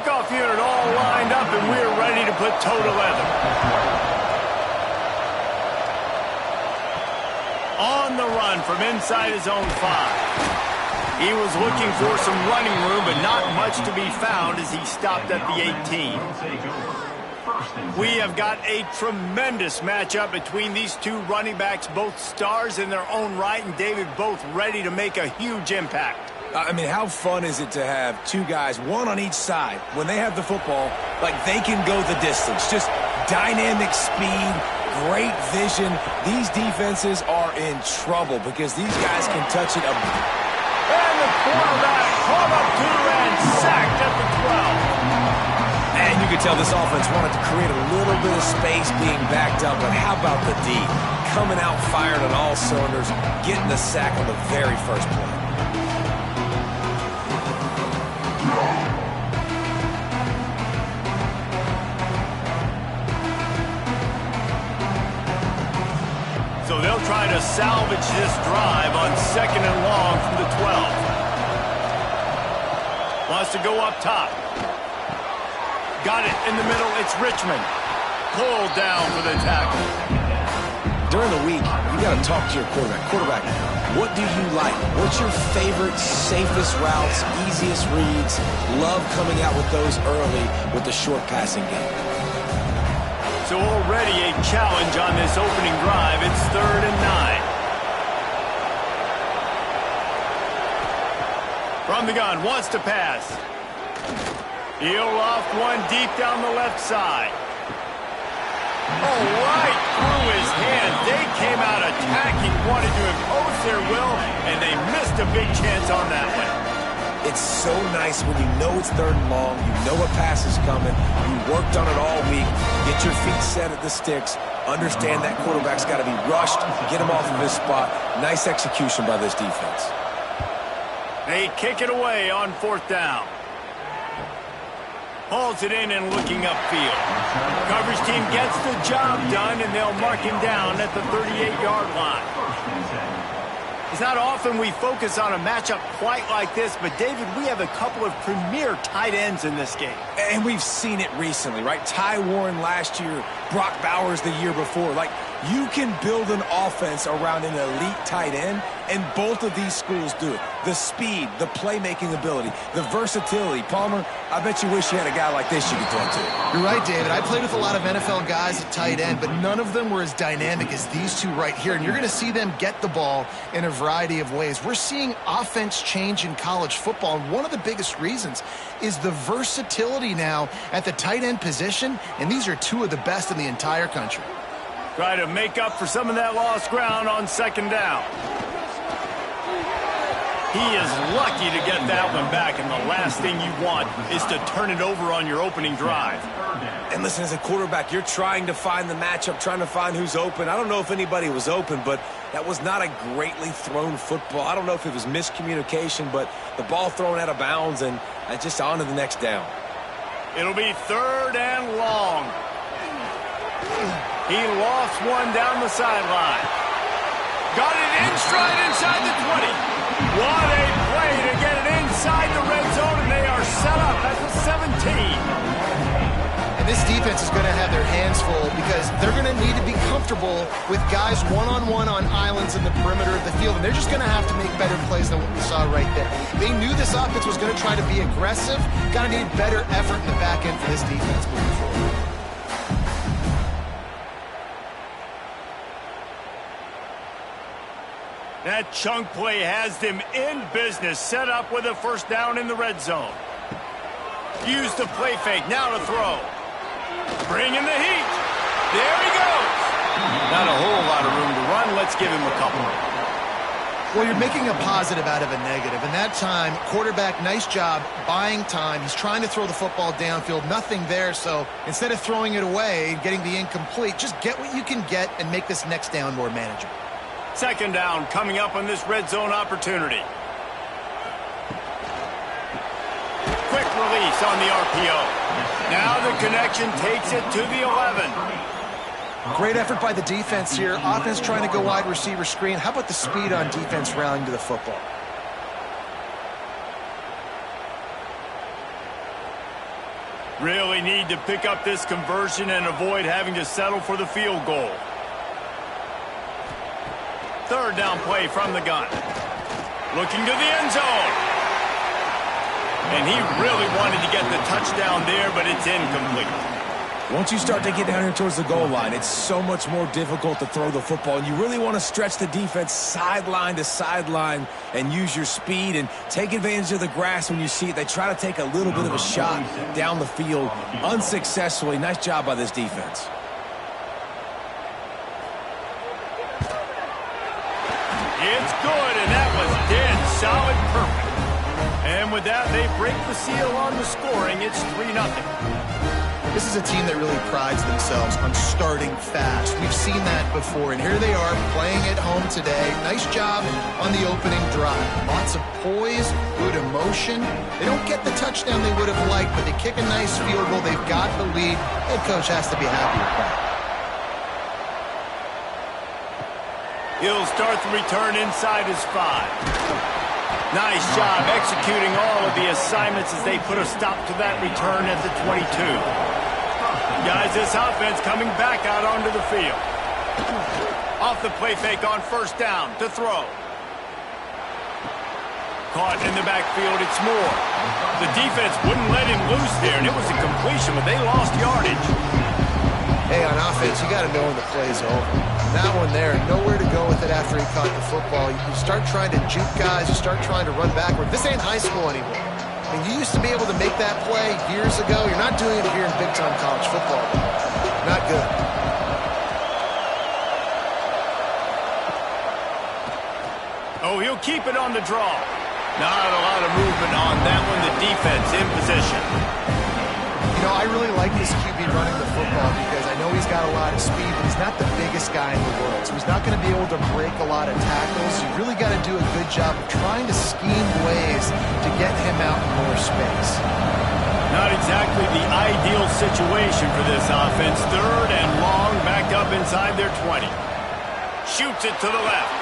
Kickoff unit all lined up, and we're ready to put toe to leather. On the run from inside his own 5. He was looking for some running room, but not much to be found as he stopped at the 18. We have got a tremendous matchup between these two running backs, both stars in their own right, and David, both ready to make a huge impact. I mean, how fun is it to have two guys, one on each side, when they have the football, like they can go the distance. Just dynamic speed, great vision. These defenses are in trouble because these guys can touch it. And the quarterback caught up to and sacked at the 12. And you could tell this offense wanted to create a little bit of space being backed up, but how about the D? Coming out fired on all cylinders, getting the sack on the very first play. So they'll try to salvage this drive on 2nd and long from the 12. Wants to go up top. Got it in the middle. It's Richmond. Pulled down for the tackle. During the week, you got to talk to your quarterback. Quarterback, what do you like? What's your favorite, safest routes, easiest reads? Love coming out with those early with the short passing game. So already a challenge on this opening drive. It's 3rd and 9. From the gun, wants to pass. He'll loft one deep down the left side. Oh, right through his hands. They came out attacking, wanted to impose their will, and they missed a big chance on that one. It's so nice when you know it's 3rd and long, you know a pass is coming, you worked on it all week, get your feet set at the sticks, understand that quarterback's got to be rushed, get him off of his spot. Nice execution by this defense. They kick it away on 4th down. Hauls it in and looking upfield. Coverage team gets the job done, and they'll mark him down at the 38-yard line. It's not often we focus on a matchup quite like this, but, David, we have a couple of premier tight ends in this game. And we've seen it recently, right? Ty Warren last year, Brock Bowers the year before. Like, you can build an offense around an elite tight end, and both of these schools do it. The speed, the playmaking ability, the versatility. Palmer, I bet you wish you had a guy like this you could throw to. You're right, David. I played with a lot of NFL guys at tight end, but none of them were as dynamic as these two right here. And you're going to see them get the ball in a variety of ways. We're seeing offense change in college football, and one of the biggest reasons is the versatility now at the tight end position, and these are two of the best in the entire country. Try to make up for some of that lost ground on 2nd down. He is lucky to get that one back, and the last thing you want is to turn it over on your opening drive. And listen, as a quarterback, you're trying to find the matchup, trying to find who's open. I don't know if anybody was open, but that was not a greatly thrown football. I don't know if it was miscommunication, but the ball thrown out of bounds, and just on to the next down. It'll be 3rd and long. He lofts one down the sideline. Got it in stride inside the 20. What a play to get it inside the red zone, and they are set up at the 17. And this defense is going to have their hands full because they're going to need to be comfortable with guys one-on-one on islands in the perimeter of the field, and they're just going to have to make better plays than what we saw right there. They knew this offense was going to try to be aggressive. Got to need better effort in the back end for this defense moving forward. That chunk play has them in business, set up with a 1st down in the red zone. Use the play fake, now to throw. Bring in the heat. There he goes. Not a whole lot of room to run. Let's give him a couple. Well, you're making a positive out of a negative. And that time, quarterback, nice job buying time. He's trying to throw the football downfield. Nothing there, so instead of throwing it away and getting the incomplete, just get what you can get and make this next down more manageable. 2nd down coming up on this red zone opportunity. Quick release on the RPO. Now the connection takes it to the 11. Great effort by the defense here. Offense trying to go wide receiver screen. How about the speed on defense rallying to the football? Really need to pick up this conversion and avoid having to settle for the field goal. Third down play from the gun. Looking to the end zone. And he really wanted to get the touchdown there, but it's incomplete. Once you start to get down here towards the goal line, it's so much more difficult to throw the football. And you really want to stretch the defense sideline to sideline and use your speed and take advantage of the grass when you see it. They try to take a little bit of a shot down the field unsuccessfully. Nice job by this defense. It's good, and that was dead solid perfect. And with that, they break the seal on the scoring. It's 3-0. This is a team that really prides themselves on starting fast. We've seen that before, and here they are playing at home today. Nice job on the opening drive. Lots of poise, good emotion. They don't get the touchdown they would have liked, but they kick a nice field goal. They've got the lead. Head coach has to be happy with that. He'll start the return inside his 5. Nice job executing all of the assignments as they put a stop to that return at the 22. Guys, this offense coming back out onto the field. Off the play fake on first down to throw. Caught in the backfield, it's Moore. The defense wouldn't let him loose there, and it was a completion, but they lost yardage. Hey, on offense, you got to know when the play's over. That one there, nowhere to go with it after he caught the football. You start trying to juke guys, you start trying to run backward. This ain't high school anymore. I mean, you used to be able to make that play years ago. You're not doing it here in big-time college football. Not good. Oh, he'll keep it on the draw. Not a lot of movement on that one. The defense in position. You know, I really like this QB running the football because I know he's got a lot of speed, but he's not the biggest guy in the world. So he's not going to be able to break a lot of tackles. You really got to do a good job of trying to scheme ways to get him out in more space. Not exactly the ideal situation for this offense. Third and long, back up inside their 20. Shoots it to the left.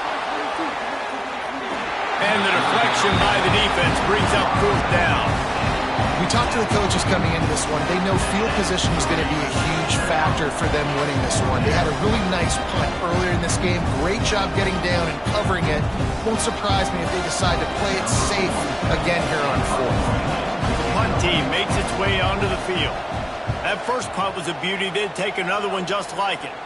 And the deflection by the defense brings up fourth down. We talked to the coaches coming into this one. They know field position is going to be a huge factor for them winning this one. They had a really nice punt earlier in this game. Great job getting down and covering it. Won't surprise me if they decide to play it safe again here on fourth. The punt team makes its way onto the field. That first punt was a beauty. They'd take another one just like it.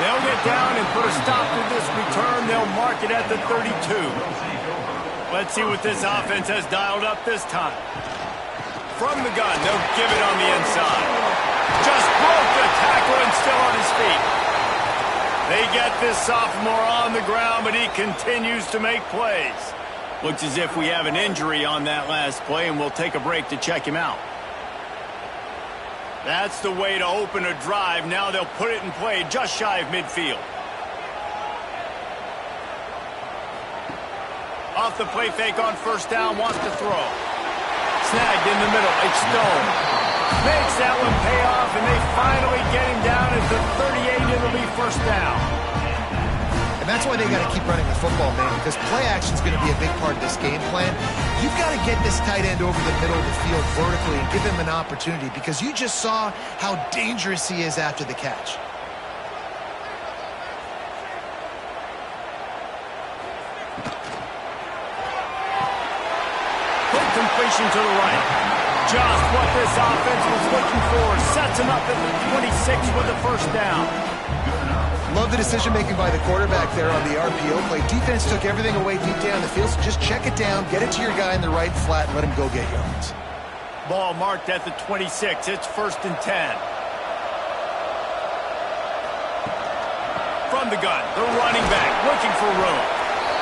They'll get down and put a stop to this return. They'll mark it at the 32. Let's see what this offense has dialed up this time. From the gun, they'll give it on the inside. Just broke the tackle and still on his feet. They get this sophomore on the ground, but he continues to make plays. Looks as if we have an injury on that last play, and we'll take a break to check him out. That's the way to open a drive. Now they'll put it in play just shy of midfield. Off the play fake on first down, wants to throw. Snagged in the middle, it's Stone. Makes that one pay off, and they finally get him down at the 38. It'll be first down. And that's why they got to keep running the football, man, because play action is going to be a big part of this game plan. You've got to get this tight end over the middle of the field vertically and give him an opportunity, because you just saw how dangerous he is after the catch. Completion to the right. Just what this offense was looking for. Sets him up at the 26 with the first down. Love the decision-making by the quarterback there on the RPO play. Defense took everything away deep down the field, so just check it down, get it to your guy in the right flat, and let him go get yards. Ball marked at the 26. It's first and 10. From the gun, the running back looking for room.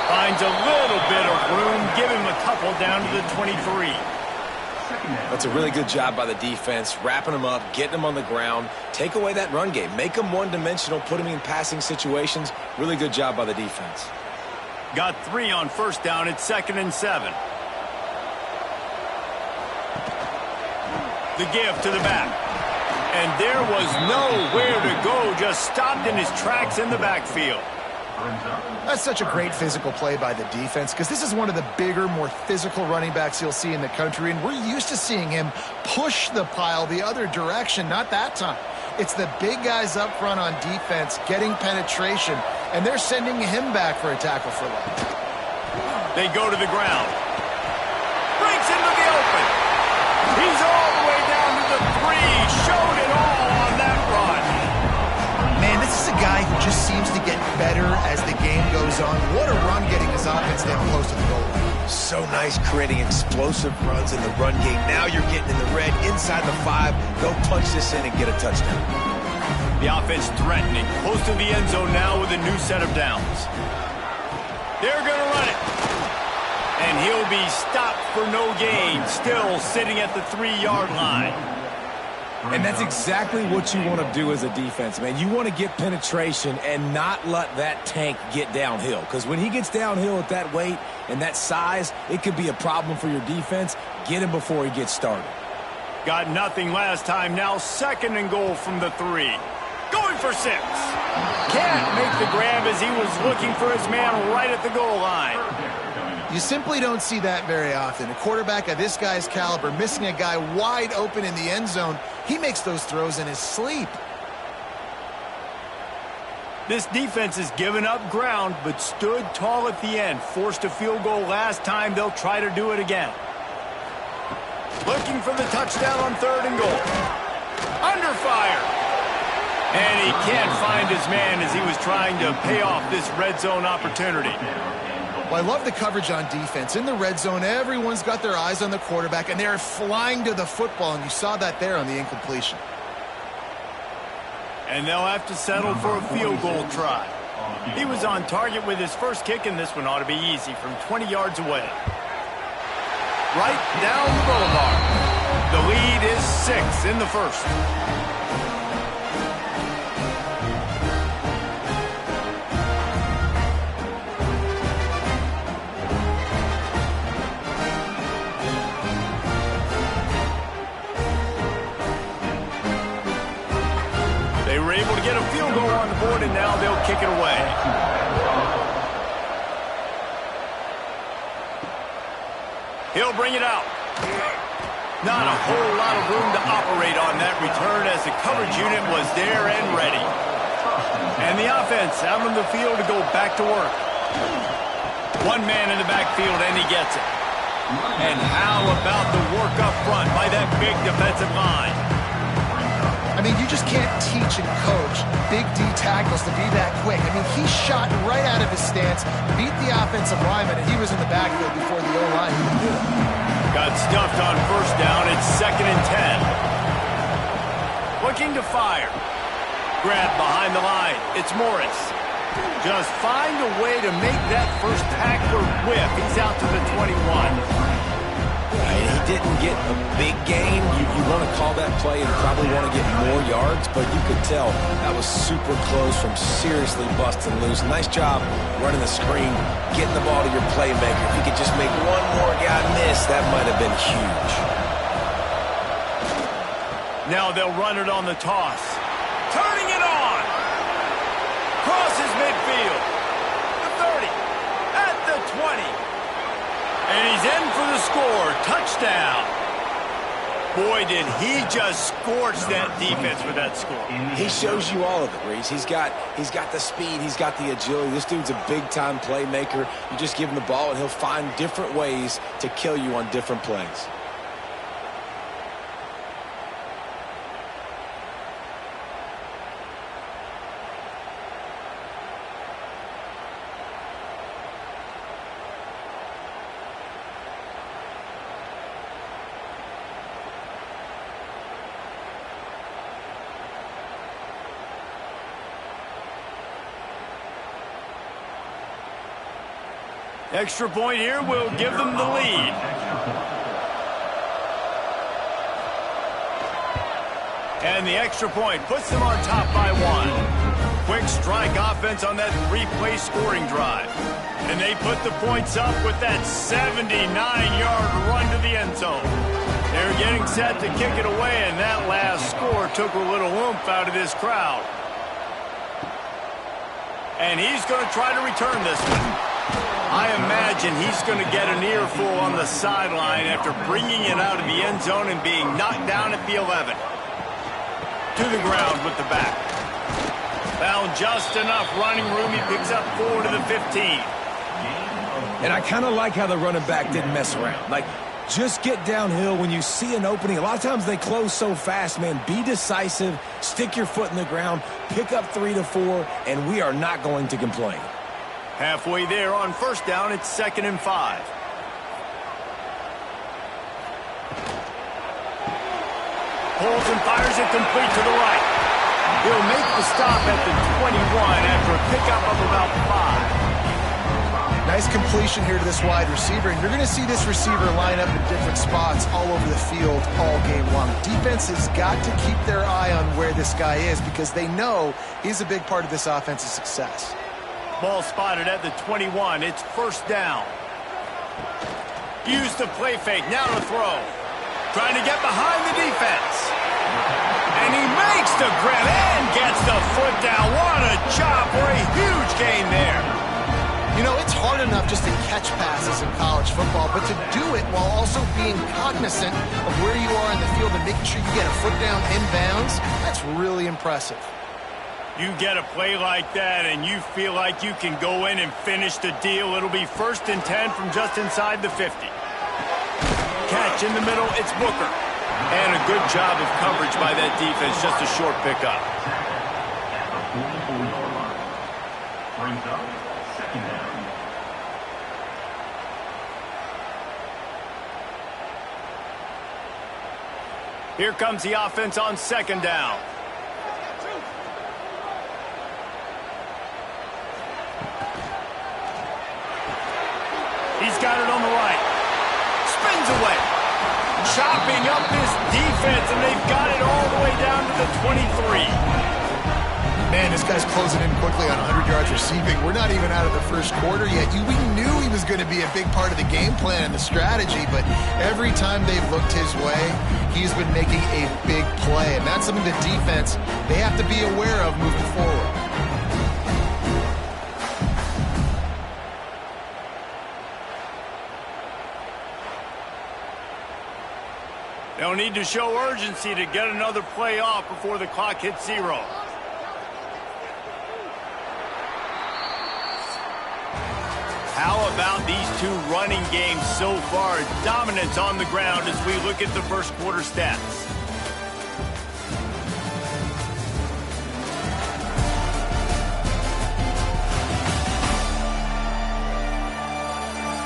Finds a little bit of room. Give him a couple down to the 23. That's a really good job by the defense, wrapping them up, getting them on the ground. Take away that run game. Make them one-dimensional, put them in passing situations. Really good job by the defense. Got 3 on first down. It's 2nd and 7. The give to the back. And there was nowhere to go. Just stopped in his tracks in the backfield. That's such a great physical play by the defense because this is one of the bigger, more physical running backs you'll see in the country, and we're used to seeing him push the pile the other direction. Not that time. It's the big guys up front on defense getting penetration, and they're sending him back for a tackle for loss. They go to the ground. Breaks into the open. He's all the way down to the 3. Showed it all on that run. Man, this is a guy who just seems to get better as the game goes on. What a run getting his offense down close to the goal line. So nice creating explosive runs in the run game. Now you're getting in the red, inside the 5. Go punch this in and get a touchdown. The offense threatening. Close to the end zone now with a new set of downs. They're going to run it. And he'll be stopped for no gain. Still sitting at the 3-yard line. And that's exactly what you want to do as a defense, man. You want to get penetration and not let that tank get downhill. Because when he gets downhill at that weight and that size, it could be a problem for your defense. Get him before he gets started. Got nothing last time. Now 2nd and goal from the 3. Going for 6. Can't make the grab as he was looking for his man right at the goal line. You simply don't see that very often. A quarterback of this guy's caliber missing a guy wide open in the end zone. He makes those throws in his sleep. This defense has given up ground but stood tall at the end. Forced a field goal last time. They'll try to do it again. Looking for the touchdown on 3rd and goal. Under fire. And he can't find his man as he was trying to pay off this red zone opportunity. Well, I love the coverage on defense. In the red zone, everyone's got their eyes on the quarterback, and they're flying to the football, and you saw that there on the incompletion. And they'll have to settle for a field goal try. He was on target with his first kick, and this one ought to be easy from 20 yards away. Right down the boulevard. The lead is 6 in the first. They were able to get a field goal on the board, and now they'll kick it away. He'll bring it out. Not a whole lot of room to operate on that return as the coverage unit was there and ready. And the offense out on the field to go back to work. One man in the backfield, and he gets it. And how about the work up front by that big defensive line? I mean, you just can't teach and coach big D tackles to be that quick. I mean, he shot right out of his stance, beat the offensive lineman, and he was in the backfield before the O-line could do it. Got stuffed on 1st down. It's 2nd and 10. Looking to fire. Grab behind the line. It's Morris. Just find a way to make that first tackler whip. He's out to the 21. He didn't get a big gain. You want to call that play and probably want to get more yards, but you could tell that was super close from seriously busting loose. Nice job running the screen, getting the ball to your playmaker. If you could just make one more guy miss, that might have been huge. Now they'll run it on the toss. Turning it on. Crosses midfield. The 30. At the 20. And he's in for the score. Touchdown. Boy, did he just scorch that defense with that score. He shows you all of it, Reese. He's got the speed. He's got the agility. This dude's a big-time playmaker. You just give him the ball, and he'll find different ways to kill you on different plays. Extra point here will give them the lead. And the extra point puts them on top by 1. Quick strike offense on that 3-play scoring drive. And they put the points up with that 79-yard run to the end zone. They're getting set to kick it away, and that last score took a little oomph out of this crowd. And he's going to try to return this one. I imagine he's going to get an earful on the sideline after bringing it out of the end zone and being knocked down at the 11. To the ground with the back. Found just enough running room. He picks up 4 to the 15. And I kind of like how the running back didn't mess around. Like, just get downhill when you see an opening. A lot of times they close so fast, man. Be decisive, stick your foot in the ground, pick up 3 to 4, and we are not going to complain. Halfway there on first down, it's 2nd and 5. Pulls and fires it complete to the right. He'll make the stop at the 21 after a pickup of about 5. Nice completion here to this wide receiver, and you're going to see this receiver line up in different spots all over the field all game long. Defense has got to keep their eye on where this guy is because they know he's a big part of this offense's success. Ball spotted at the 21. It's first down. Use the play fake. Now to throw. Trying to get behind the defense. And he makes the grab and gets the foot down. What a chop for a huge gain there. You know, it's hard enough just to catch passes in college football, but to do it while also being cognizant of where you are in the field and making sure you get a foot down inbounds, that's really impressive. You get a play like that and you feel like you can go in and finish the deal. It'll be 1st and 10 from just inside the 50. Catch in the middle, it's Booker. And a good job of coverage by that defense, just a short pickup. Here comes the offense on 2nd down. He's got it on the right. Spins away. Chopping up this defense, and they've got it all the way down to the 23. Man, this guy's closing in quickly on 100 yards receiving. We're not even out of the first quarter yet. We knew he was going to be a big part of the game plan and the strategy, but every time they've looked his way, he's been making a big play, and that's something the defense, they have to be aware of moving forward. They'll need to show urgency to get another play off before the clock hits 0. How about these two running games so far? Dominance on the ground as we look at the first quarter stats.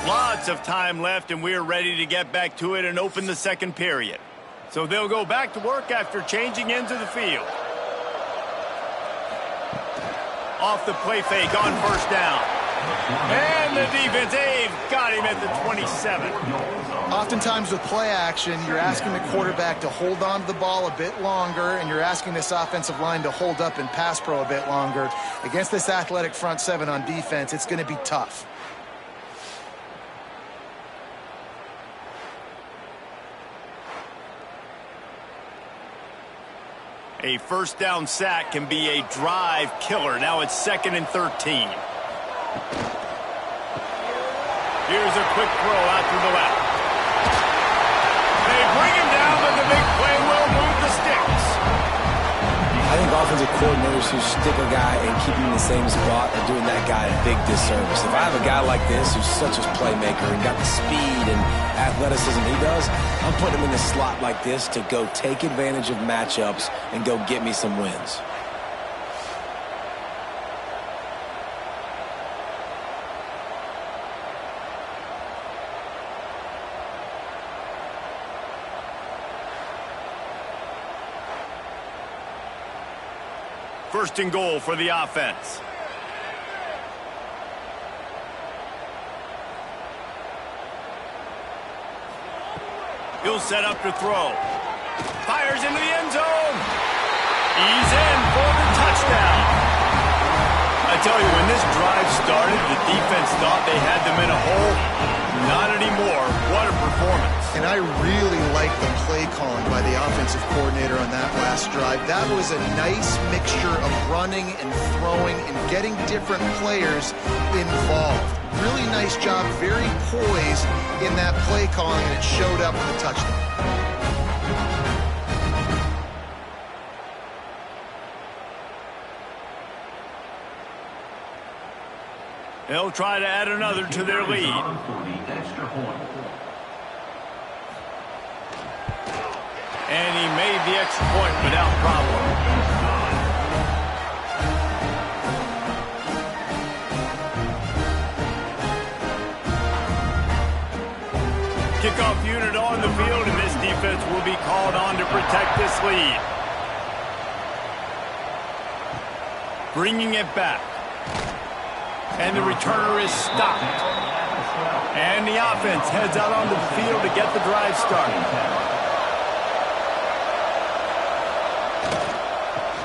Lots of time left, and we're ready to get back to it and open the second period. So they'll go back to work after changing into the field. Off the play fake on first down. And the defense, they've got him at the 27. Oftentimes with play action, you're asking the quarterback to hold on to the ball a bit longer, and you're asking this offensive line to hold up in pass pro a bit longer. Against this athletic front seven on defense, it's going to be tough. A first down sack can be a drive killer. Now it's 2nd and 13. Here's a quick throw out to the left. They bring him down, but the big play will move the sticks. I think offensive coordinators who stick a guy and keep him in the same spot are doing that guy a big disservice. If I have a guy like this who's such a playmaker and got the speed and athleticism he does, I'm putting him in the slot like this to go take advantage of matchups and go get me some wins. First and goal for the offense. He'll set up to throw. Fires into the end zone. He's in for the touchdown. I tell you, when this drive started, the defense thought they had them in a hole. Not anymore. What a performance. And I really like the play calling by the offensive coordinator on that last drive. That was a nice mixture of running and throwing and getting different players involved. Really nice job, very poised in that play calling, and it showed up with a touchdown. They'll try to add another to their lead. And he made the extra point without problem. Kickoff unit on the field, and this defense will be called on to protect this lead. Bringing it back. And the returner is stopped. And the offense heads out onto the field to get the drive started.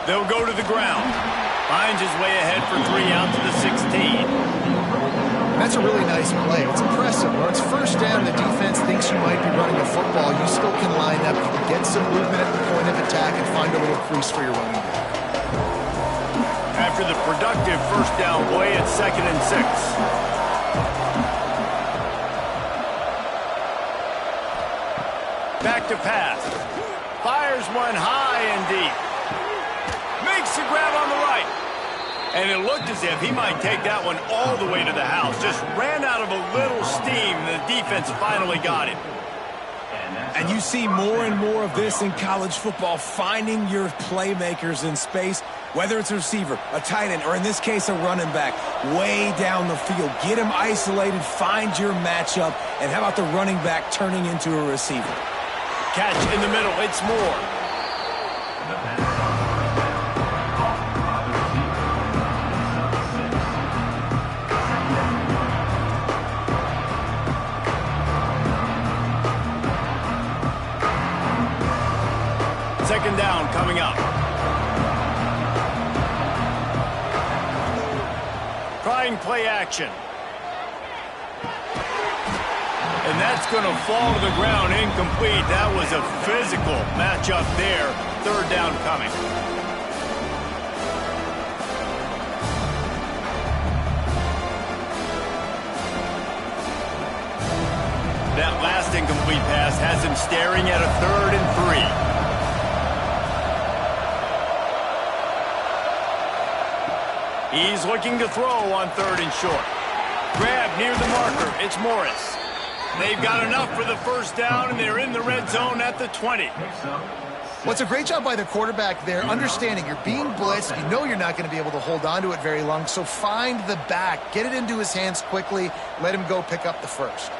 They'll go to the ground. Finds his way ahead for 3 out to the 16. That's a really nice play. It's impressive. When it's first down, the defense thinks you might be running a football. You still can line up. You can get some movement at the point of attack and find a little crease for your running back. After the productive first down play, it's 2nd and 6. Back to pass. Fires one high and deep. Makes the grab on the right. And it looked as if he might take that one all the way to the house. Just ran out of a little steam. The defense finally got him. And you see more and more of this in college football, finding your playmakers in space, whether it's a receiver, a tight end, or in this case, a running back, way down the field. Get him isolated, find your matchup, and how about the running back turning into a receiver? Catch in the middle, it's Moore. Second down coming up. Trying play action. And that's going to fall to the ground incomplete. That was a physical matchup there. Third down coming. That last incomplete pass has him staring at a 3rd and 3. He's looking to throw on 3rd and short. Grab near the marker. It's Morris. They've got enough for the first down, and they're in the red zone at the 20. Well, it's a great job by the quarterback there, understanding you're being blitzed. You know you're not going to be able to hold on to it very long, so find the back. Get it into his hands quickly. Let him go pick up the first.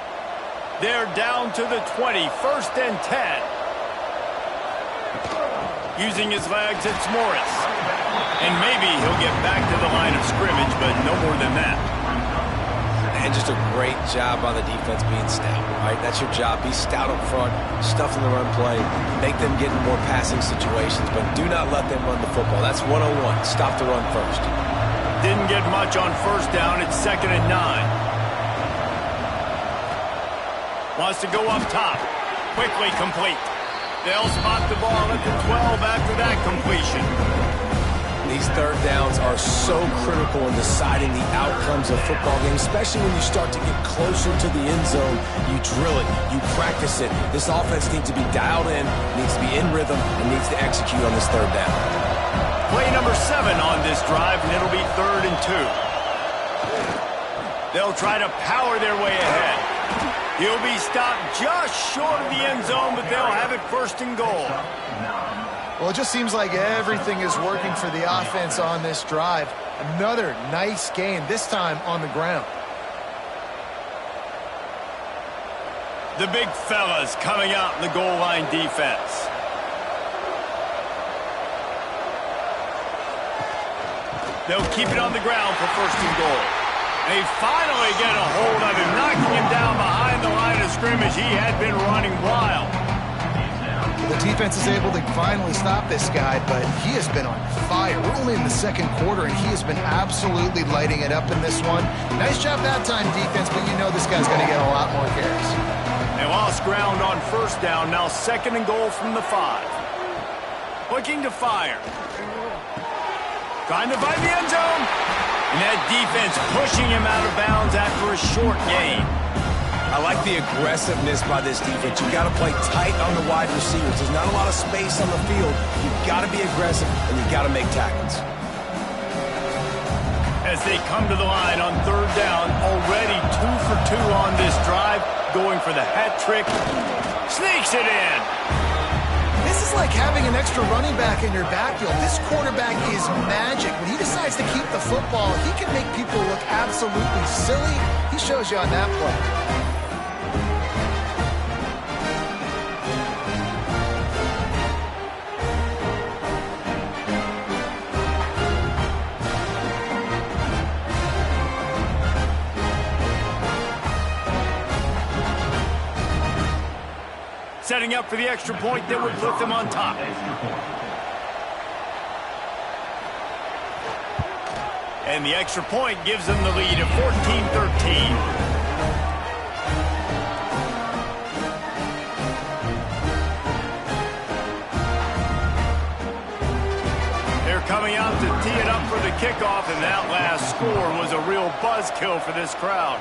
They're down to the 20, 1st and 10. Using his legs, it's Morris. And maybe he'll get back to the line of scrimmage, but no more than that. And just a great job on the defense being stout, right? That's your job. Be stout up front, stuff in the run play, make them get in more passing situations, but do not let them run the football. That's 101. Stop the run first. Didn't get much on first down. It's 2nd and 9. Wants to go up top. Quickly complete. They'll spot the ball at the 12 after that completion. These third downs are so critical in deciding the outcomes of football games, especially when you start to get closer to the end zone. You drill it, you practice it. This offense needs to be dialed in, needs to be in rhythm, and needs to execute on this third down. Play number 7 on this drive, and it'll be 3rd and 2. They'll try to power their way ahead. He'll be stopped just short of the end zone, but they'll have it 1st and goal. Well, it just seems like everything is working for the offense on this drive. Another nice gain, this time on the ground. The big fellas coming out in the goal line defense. They'll keep it on the ground for 1st and goal. They finally get a hold of him, knocking him down behind the line of scrimmage. He had been running wild. The defense is able to finally stop this guy, but he has been on fire. We're only in the 2nd quarter, and he has been absolutely lighting it up in this one. Nice job that time, defense, but you know this guy's going to get a lot more carries. They lost ground on first down. Now 2nd and goal from the 5. Looking to fire. Trying to find the end zone. And that defense pushing him out of bounds after a short gain. I like the aggressiveness by this defense. You've got to play tight on the wide receivers. There's not a lot of space on the field. You've got to be aggressive, and you've got to make tackles. As they come to the line on 3rd down, already 2 for 2 on this drive, going for the hat trick. Sneaks it in. This is like having an extra running back in your backfield. This quarterback is magic. When he decides to keep the football, he can make people look absolutely silly. He shows you on that play. Setting up for the extra point that would put them on top. And the extra point gives them the lead of 14-13. They're coming out to tee it up for the kickoff, and that last score was a real buzzkill for this crowd.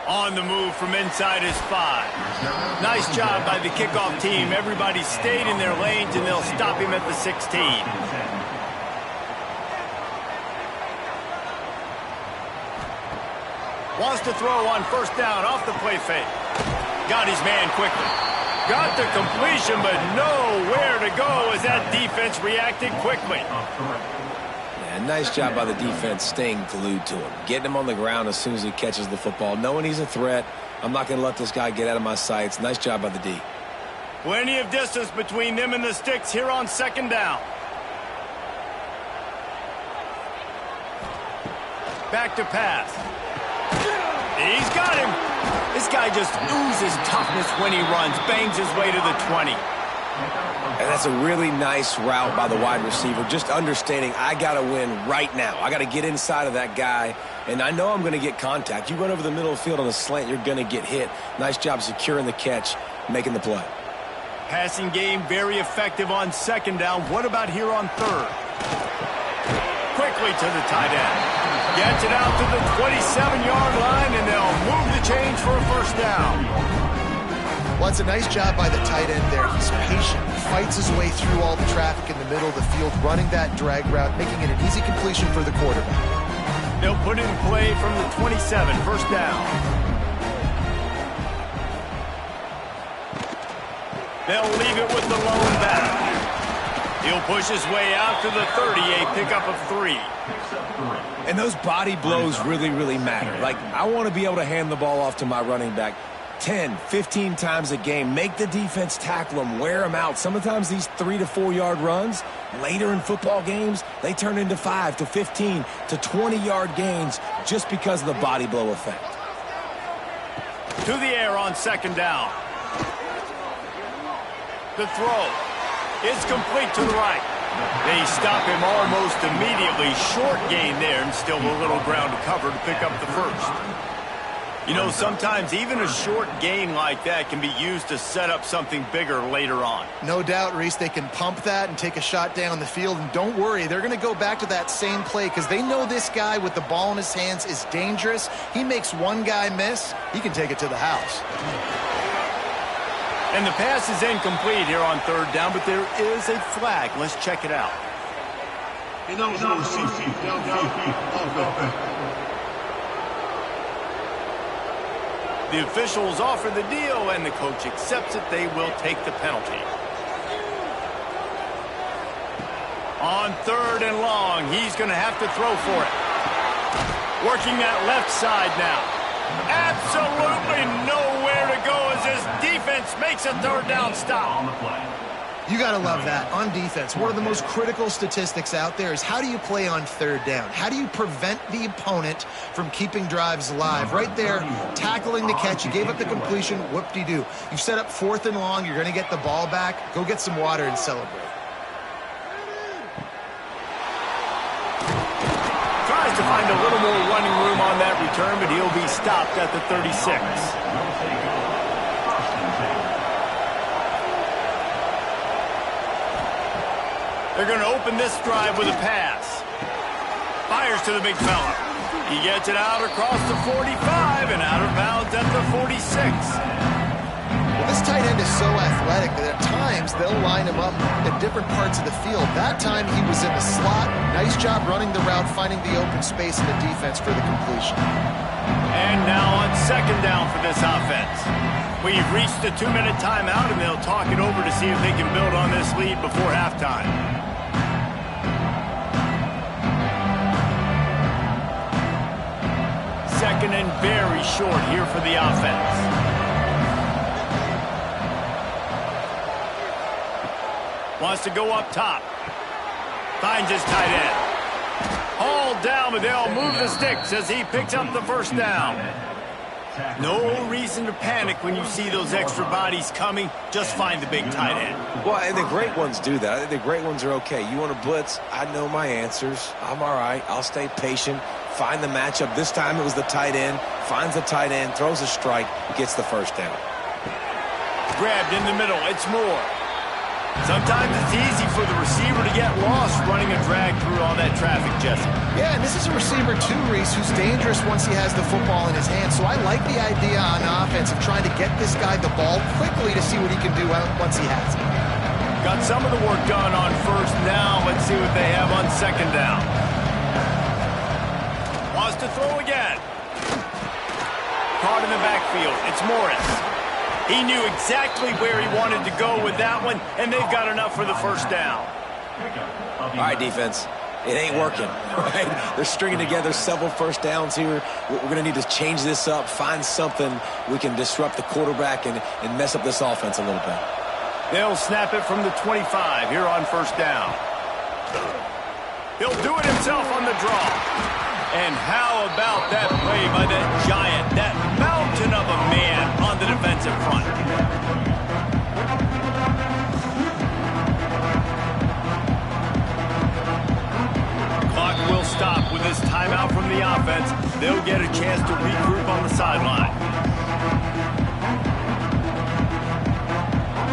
On the move from inside his 5. Nice job by the kickoff team. Everybody stayed in their lanes, and they'll stop him at the 16. Wants to throw on first down off the play fake. Got his man quickly. Got the completion, but nowhere to go as that defense reacted quickly. Nice job by the defense staying glued to him. Getting him on the ground as soon as he catches the football. Knowing he's a threat. I'm not going to let this guy get out of my sights. Nice job by the D. Plenty of distance between them and the sticks here on 2nd down. Back to pass. He's got him. This guy just oozes toughness when he runs. Bangs his way to the 20. And that's a really nice route by the wide receiver. Just understanding I got to win right now. I got to get inside of that guy, and I know I'm going to get contact. You run over the middle of the field on a slant, you're going to get hit. Nice job securing the catch, making the play. Passing game very effective on 2nd down. What about here on 3rd? Quickly to the tight end. Gets it out to the 27-yard line, and they'll move the chains for a first down. Well, it's a nice job by the tight end there. He's patient. He fights his way through all the traffic in the middle of the field, running that drag route, making it an easy completion for the quarterback. They'll put it in play from the 27, first down. They'll leave it with the lone back. He'll push his way out to the 30, a pickup of 3. And those body blows really, really matter. Like, I want to be able to hand the ball off to my running back 10, 15 times a game. Make the defense tackle them, wear them out. Sometimes these 3 to 4 yard runs, later in football games, they turn into 5 to 15 to 20-yard gains just because of the body blow effect. To the air on 2nd down. The throw is complete to the right. They stop him almost immediately. Short gain there, and still a little ground to cover to pick up the first. You know, sometimes even a short gain like that can be used to set up something bigger later on. No doubt, Reese, they can pump that and take a shot down the field. And don't worry, they're going to go back to that same play because they know this guy with the ball in his hands is dangerous. He makes one guy miss, he can take it to the house. And the pass is incomplete here on 3rd down, but there is a flag. Let's check it out. The officials offer the deal, and the coach accepts it. They will take the penalty. On 3rd and long, he's going to have to throw for it. Working that left side now. Absolutely nowhere to go as his defense makes a 3rd down stop. You got to love that. On defense, one of the most critical statistics out there is how do you play on 3rd down? How do you prevent the opponent from keeping drives alive? Right there, tackling the catch. You gave up the completion. Whoop-de-doo. You've set up 4th and long. You're going to get the ball back. Go get some water and celebrate. Tries to find a little more running room on that return, but he'll be stopped at the 36. They're going to open this drive with a pass. Fires to the big fella. He gets it out across the 45 and out of bounds at the 46. Well, this tight end is so athletic that at times they'll line him up at different parts of the field. That time he was in the slot. Nice job running the route, finding the open space in the defense for the completion. And now on second down for this offense. We've reached the 2-minute timeout, and they'll talk it over to see if they can build on this lead before halftime. Second and very short here for the offense. Wants to go up top. Finds his tight end. Hauled down, but they'll move the sticks as he picks up the first down. No reason to panic when you see those extra bodies coming. Just find the big tight end. Well, and the great ones do that. I think the great ones are okay. You want to blitz? I know my answers. I'm all right. I'll stay patient. Find the matchup. This time it was the tight end. Finds the tight end, throws a strike, gets the first down. Grabbed in the middle. It's Moore. Sometimes it's easy for the receiver to get lost running a drag through all that traffic, Jesse. Yeah, and this is a receiver too, Reese, who's dangerous once he has the football in his hands. So I like the idea on offense of trying to get this guy the ball quickly to see what he can do once he has it. Got some of the work done on first. Now let's see what they have on second down. Wants to throw again. Caught in the backfield. It's Morris. He knew exactly where he wanted to go with that one, and they've got enough for the first down. All right, defense. It ain't working, right? They're stringing together several first downs here. We're going to need to change this up, find something we can disrupt the quarterback and mess up this offense a little bit. They'll snap it from the 25 here on first down. He'll do it himself on the draw. And how about that play by that giant, that mountain of a man on the defensive front? Clock will stop with this timeout from the offense. They'll get a chance to regroup on the sideline.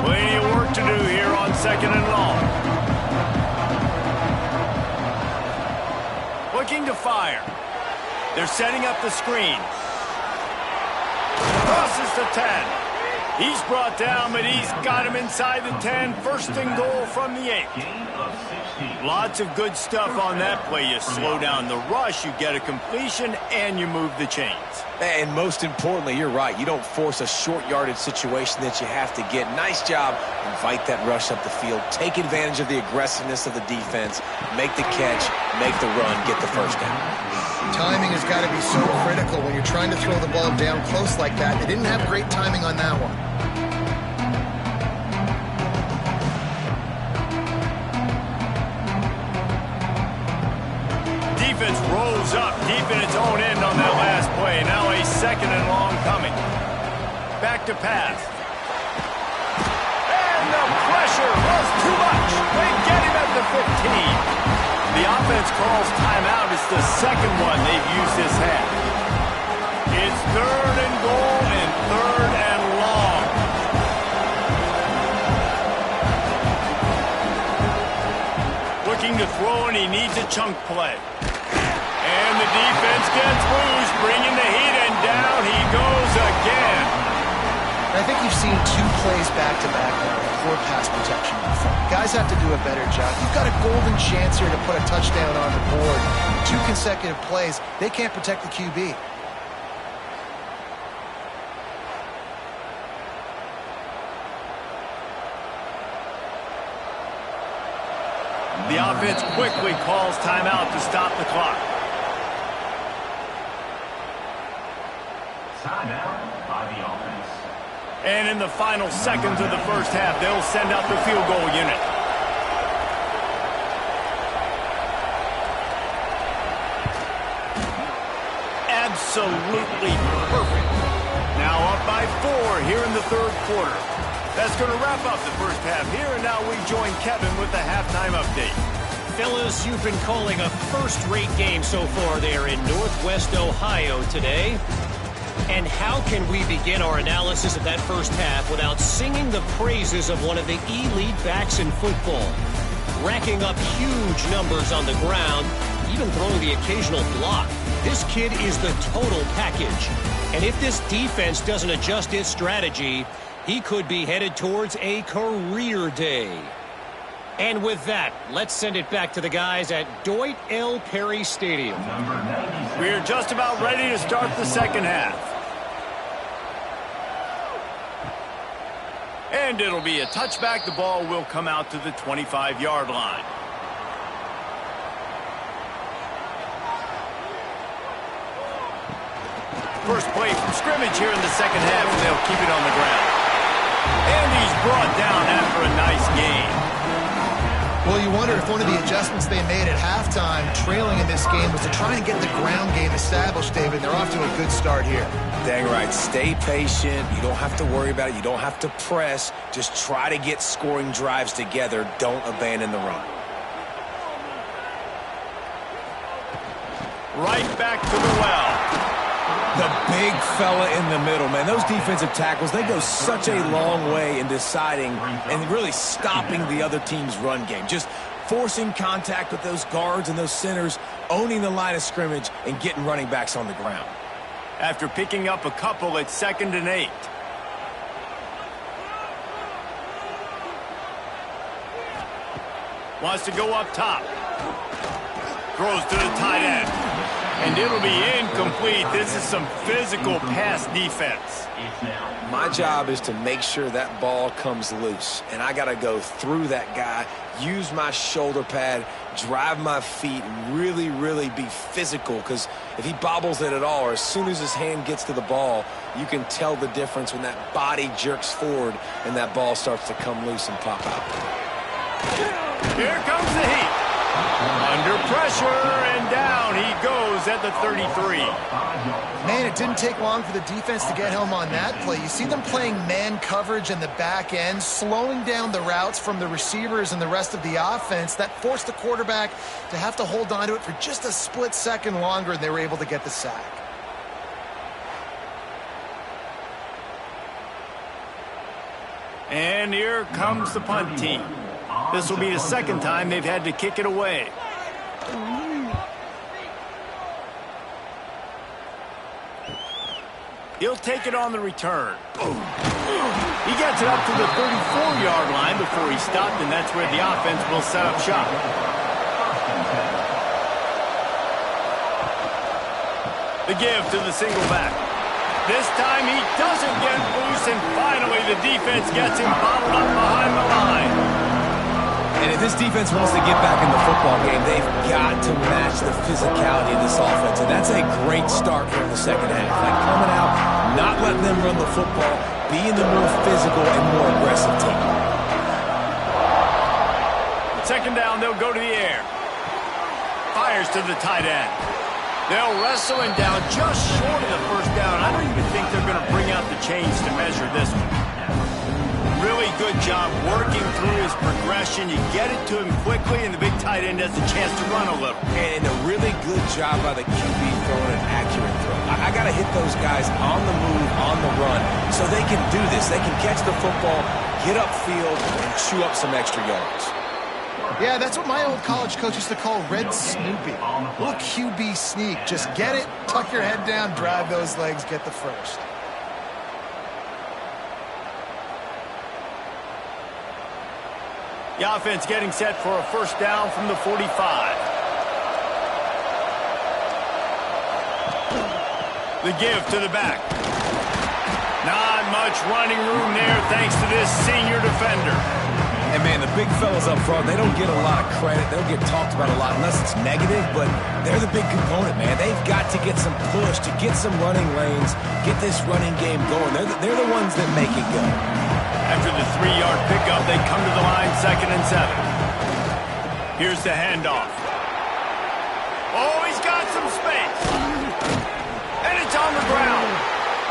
Plenty of work to do here on second and long. Looking to fire. They're setting up the screen. Crosses the 10. He's brought down, but he's got him inside the 10. First and goal from the 8. Lots of good stuff on that play. You slow down the rush, you get a completion, and you move the chains. And most importantly, you're right. You don't force a short yardage situation that you have to get. Nice job. Invite that rush up the field. Take advantage of the aggressiveness of the defense. Make the catch. Make the run. Get the first down. Timing has got to be so critical when you're trying to throw the ball down close like that. They didn't have great timing on that one. Defense rolls up deep in its own end on that last play. Now a second and long coming. Back to pass. And the pressure was too much. They get him at the 15. The offense calls timeout. It's the second one they've used this half. It's third and goal and third and long. Looking to throw, and he needs a chunk play. And the defense gets loose, bringing the heat, and down he goes again. I think you've seen 2 plays back-to-back now with poor pass protection in front. Guys have to do a better job. You've got a golden chance here to put a touchdown on the board. 2 consecutive plays. They can't protect the QB. The offense quickly calls timeout to stop the clock. Timeout by the offense. And in the final seconds of the first half, they'll send out the field goal unit. Absolutely perfect. Now up by 4 here in the third quarter. That's going to wrap up the first half here, and now we join Kevin with the halftime update. Fellas, you've been calling a first-rate game so far there in Northwest Ohio today. And how can we begin our analysis of that first half without singing the praises of one of the elite backs in football? racking up huge numbers on the ground, even throwing the occasional block. This kid is the total package. And if this defense doesn't adjust its strategy, he could be headed towards a career day. And with that, let's send it back to the guys at Dwight L. Perry Stadium. We're just about ready to start the second half. And it'll be a touchback. The ball will come out to the 25-yard line. First play from scrimmage here in the second half, and they'll keep it on the ground. And he's brought down after a nice game. Well, you wonder if one of the adjustments they made at halftime, trailing in this game, was to try and get the ground game established, David. They're off to a good start here. Dang right. Stay patient. You don't have to worry about it. You don't have to press. Just try to get scoring drives together. Don't abandon the run. Right back to the well. The big fella in the middle, man. Those defensive tackles, they go such a long way in deciding and really stopping the other team's run game. Just forcing contact with those guards and those centers, owning the line of scrimmage, and getting running backs on the ground. After picking up a couple, it's 2nd and 8. Wants to go up top. Throws to the tight end. And it'll be incomplete. This is some physical pass defense. My job is to make sure that ball comes loose. And I got to go through that guy, use my shoulder pad, drive my feet, and really, really be physical. Because if he bobbles it at all, or as soon as his hand gets to the ball, you can tell the difference when that body jerks forward and that ball starts to come loose and pop out. Here comes the heat. Under pressure, and down he goes at the 33. Man, it didn't take long for the defense to get home on that play. You see them playing man coverage in the back end, slowing down the routes from the receivers and the rest of the offense. That forced the quarterback to have to hold on to it for just a split second longer, and they were able to get the sack. And here comes the punt team. This will be the second time they've had to kick it away. He'll take it on the return. He gets it up to the 34-yard line before he stopped, and that's where the offense will set up shop. The give to the single back. This time he doesn't get loose, and finally the defense gets him bottled up behind the line. And if this defense wants to get back in the football game, they've got to match the physicality of this offense. And that's a great start here in the second half. Like coming out, not letting them run the football, being the more physical and more aggressive team. Second down, they'll go to the air. Fires to the tight end. They'll wrestle him down just short of the first down. I don't even think they're going to bring out the chains to measure this one. Really good job working through his progression. You get it to him quickly, and the big tight end has a chance to run a little. And a really good job by the QB throwing an accurate throw. I got to hit those guys on the move, on the run, so they can do this. They can catch the football, get upfield, and chew up some extra yards. Yeah, that's what my old college coach used to call Red Snoopy. Little QB sneak. Just get it, tuck your head down, drive those legs, get the first. The offense getting set for a first down from the 45. The give to the back. Not much running room there thanks to this senior defender. And, man, the big fellas up front, they don't get a lot of credit. They don't get talked about a lot unless it's negative, but they're the big component, man. They've got to get some push, to get some running lanes, get this running game going. They're the ones that make it go. After the 3-yard pickup, they come to the line, 2nd and 7. Here's the handoff. Oh, he's got some space. And it's on the ground.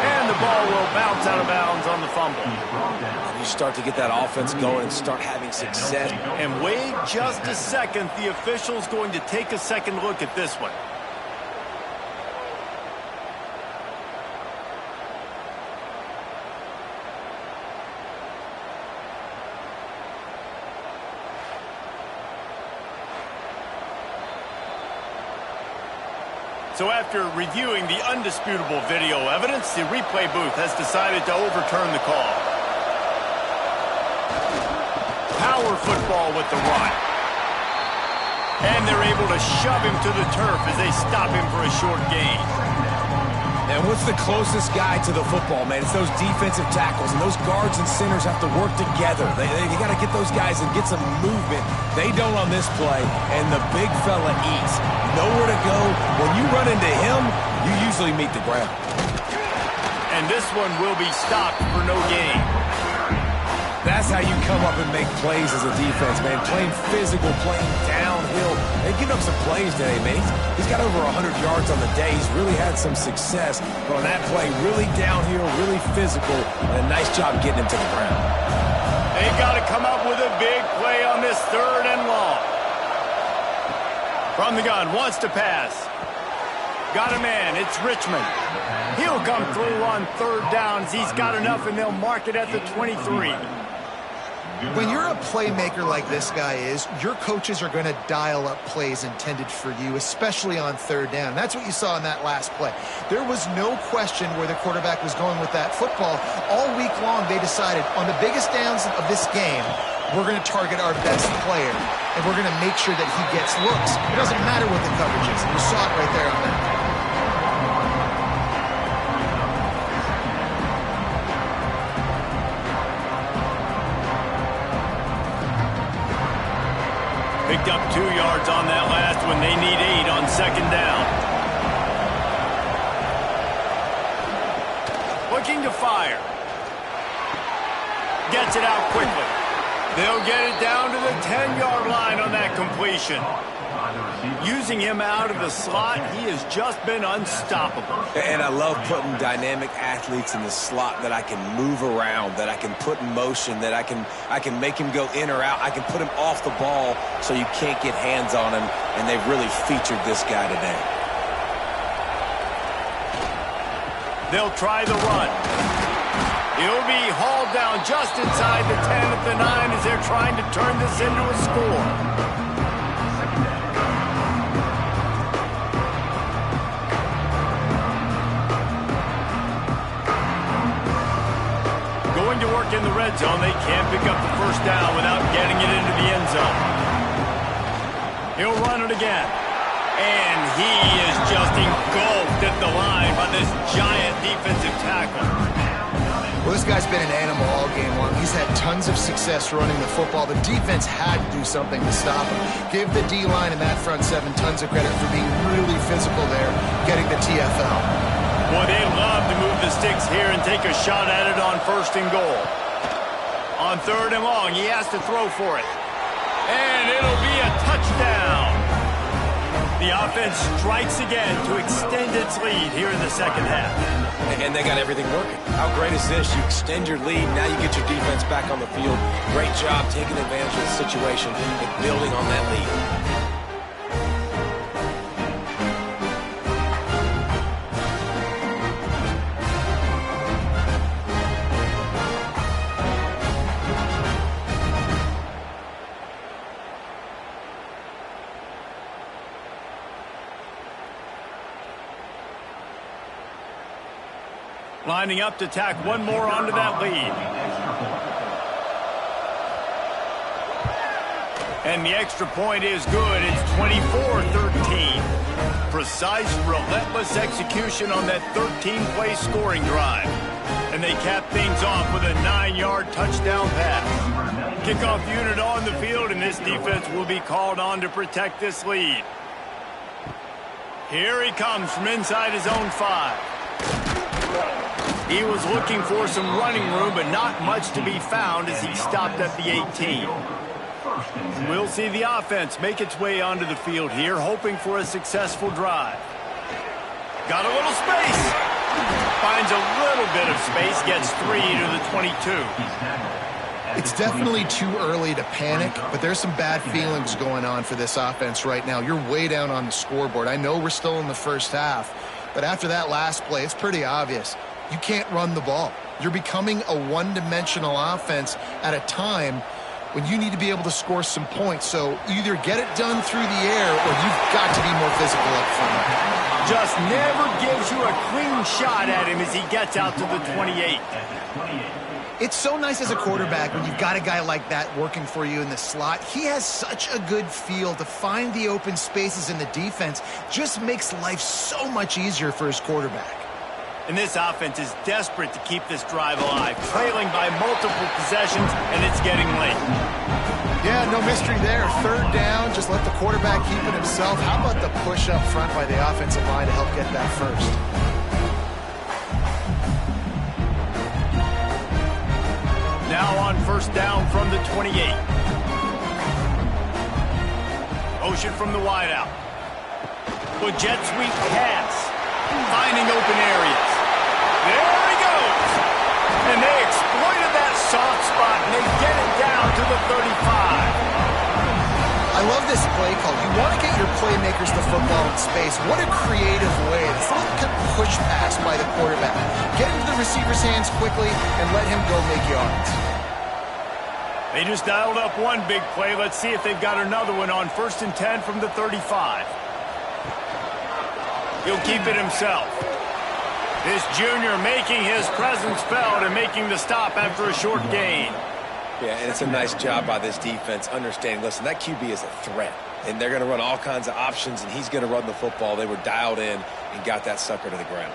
And the ball will bounce out of bounds on the fumble. And you start to get that offense going and start having success. And wait just a second. The official's going to take a second look at this one. So after reviewing the undisputable video evidence, the replay booth has decided to overturn the call. Power football with the run. And they're able to shove him to the turf as they stop him for a short gain. And what's the closest guy to the football, man? It's those defensive tackles, and those guards and centers have to work together. They got to get those guys and get some movement. They don't on this play, and the big fella eats. Nowhere to go. When you run into him, you usually meet the ground. And this one will be stopped for no gain. That's how you come up and make plays as a defense, man. Playing physical, playing downhill. They've given up some plays today, man. He's got over 100 yards on the day. He's really had some success. But on that play, really downhill, really physical, and a nice job getting him to the ground. They got to come up with a big play on this 3rd and long. From the gun, wants to pass. Got a man, it's Richmond. He'll come through on 3rd downs. He's got enough, and they'll mark it at the 23. When you're a playmaker like this guy is, your coaches are going to dial up plays intended for you, especially on 3rd down. That's what you saw in that last play. There was no question where the quarterback was going with that football. All week long, they decided on the biggest downs of this game, we're going to target our best player, and we're going to make sure that he gets looks. It doesn't matter what the coverage is. You saw it right there on that. Picked up 2 yards on that last one. They need 8 on 2nd down. Looking to fire. Gets it out quickly. They'll get it down to the 10-yard line on that completion. Using him out of the slot, he has just been unstoppable. And I love putting dynamic athletes in the slot that I can move around, that I can put in motion, that I can make him go in or out. I can put him off the ball so you can't get hands on him, and they've really featured this guy today. They'll try the run. He'll be hauled down just inside the 10 at the 9 as they're trying to turn this into a score. To work in the red zone, they can't pick up the 1st down without getting it into the end zone. He'll run it again. And he is just engulfed at the line by this giant defensive tackle. Well, this guy's been an animal all game long. He's had tons of success running the football. The defense had to do something to stop him. Give the D-line and that front 7 tons of credit for being really physical there, getting the TFL. Boy, they love to move the sticks here and take a shot at it on 1st and goal. On 3rd and long, he has to throw for it. And it'll be a touchdown. The offense strikes again to extend its lead here in the 2nd half. And they got everything working. How great is this? You extend your lead, now you get your defense back on the field. Great job taking advantage of the situation and building on that lead. Lining up to tack one more onto that lead. And the extra point is good. It's 24-13. Precise, relentless execution on that 13-play scoring drive. And they cap things off with a 9-yard touchdown pass. Kickoff unit on the field, and this defense will be called on to protect this lead. Here he comes from inside his own 5. He was looking for some running room, but not much to be found as he stopped at the 18. We'll see the offense make its way onto the field here, hoping for a successful drive. Got a little space. Finds a little bit of space, gets 3 to the 22. It's definitely too early to panic, but there's some bad feelings going on for this offense right now. You're way down on the scoreboard. I know we're still in the 1st half, but after that last play, it's pretty obvious. You can't run the ball. You're becoming a one-dimensional offense at a time when you need to be able to score some points. So either get it done through the air or you've got to be more physical up front. Just never gives you a clean shot at him as he gets out to the 28. It's so nice as a quarterback when you've got a guy like that working for you in the slot. He has such a good feel to find the open spaces in the defense. Just makes life so much easier for his quarterback. And this offense is desperate to keep this drive alive, trailing by multiple possessions, and it's getting late. Yeah, no mystery there. Third down, just let the quarterback keep it himself. How about the push up front by the offensive line to help get that first? Now on first down from the 28. Motion from the wideout. With jet sweep pass. Finding open areas. There he goes. And they exploited that soft spot, and they get it down to the 35. I love this play call. You want to get your playmakers the football in space. What a creative way. This little push pass by the quarterback. Get into the receiver's hands quickly and let him go make yards. They just dialed up one big play. Let's see if they've got another one on 1st and 10 from the 35. He'll keep it himself. This junior making his presence felt and making the stop after a short gain. Yeah, and it's a nice job by this defense understanding, listen, that QB is a threat, and they're going to run all kinds of options, and he's going to run the football. They were dialed in and got that sucker to the ground.